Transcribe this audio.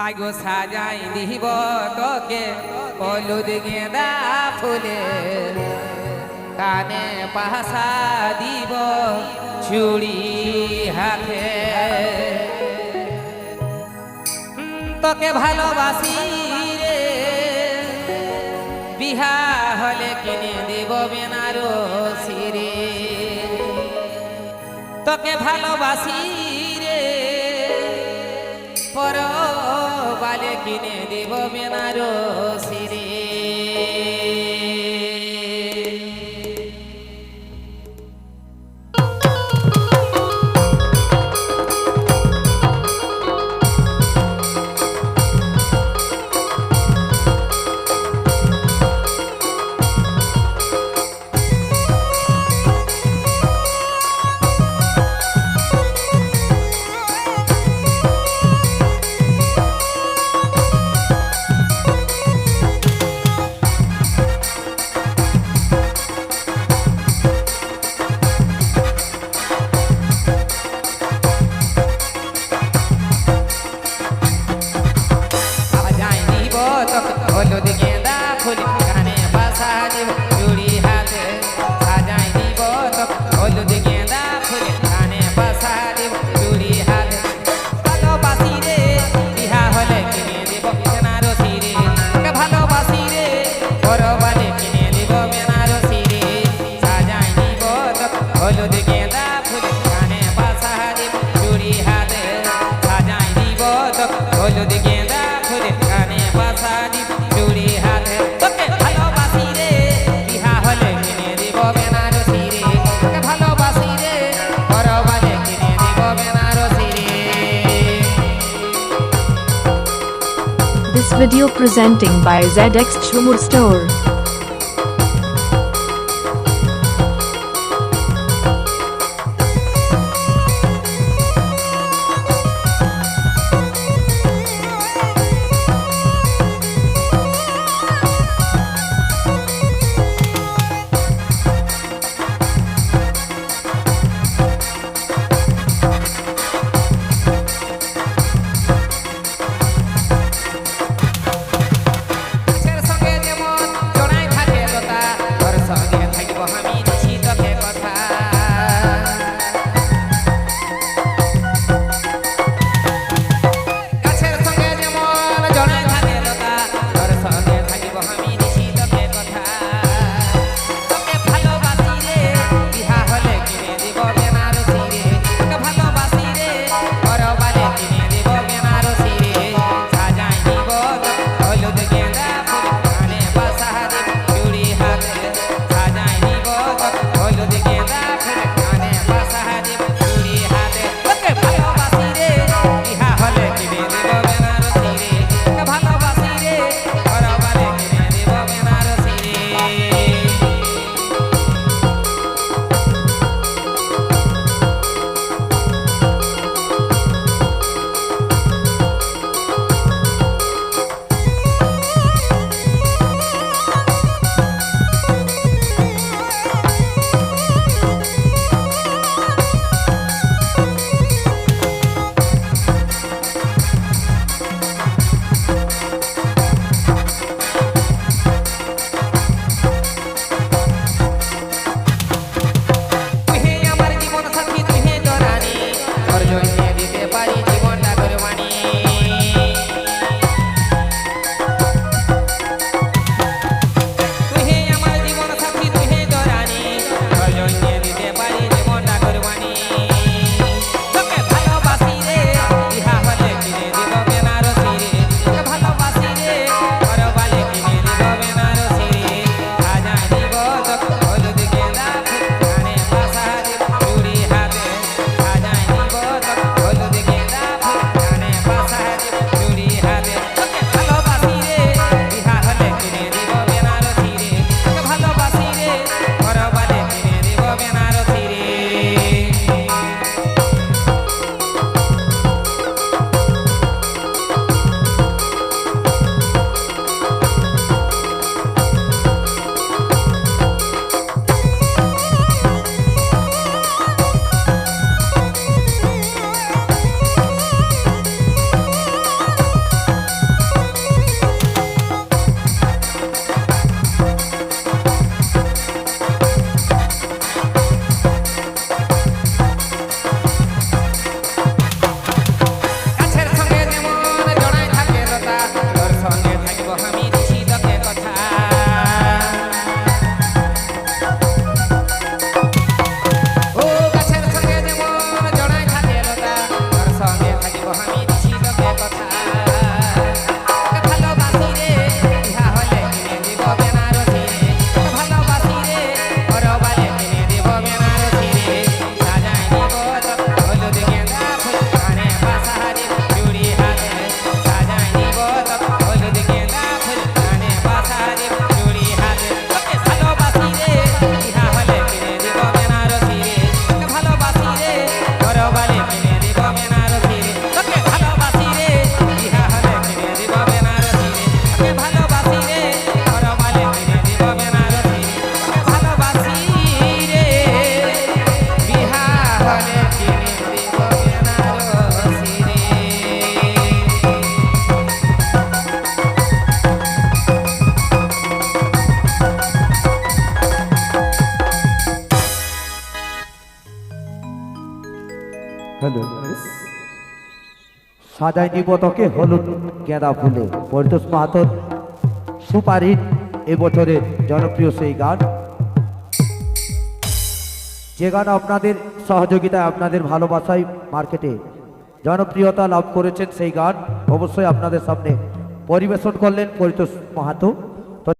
আগো সাজাই দিব তোকে হলুদ গেঁদা ফুলে কানে পাশা দিব চুড়ি হাতে তোকে ভালোবাসি রে বিহা হলে কিনে দিব বেনারসি রে তোকে ভালোবাসি রে পরবালে কিনে দিব বেনারসি রে হলুদ গেঁদা ফুল কানে বাসা দিব চুড়ি হাতে সাজাই দিব তোকে হলুদ গেঁদা ফুল কানে বাসা দিব চুড়ি হাতে ভালোবাসি রে বিহা হলে কিনে দিব বেনারসি রে তোকে ভালোবাসি রে পরবালে কিনে দিব বেনারসি রে সাজাই দিব তোকে হলুদ গেঁদা ফুল কানে বাসা দিব চুড়ি হাতে সাজাই দিব তোকে হলুদ গেঁদা ফুল কানে বাসা দিব চুড়ি হাতে তোকে ভালোবাসি রে বিহা হলে কিনে দিব বেনারসি রে তোকে ভালোবাসি রে পরবালে কিনে দিব বেনারসি রে This video presenting by ZX Chumur Store. গাছের সঙ্গে যেমন হ্যালো সাজাই নিব তোকে হলুদ গেঁদা ফুলে পরিতোষ মাহাতোর সুপারহিট এবছরের জনপ্রিয় সেই গান, যে গান আপনাদের সহযোগিতায় আপনাদের ভালোবাসায় মার্কেটে জনপ্রিয়তা লাভ করেছেন। সেই গান অবশ্যই আপনাদের সামনে পরিবেশন করলেন পরিতোষ মাহাতো।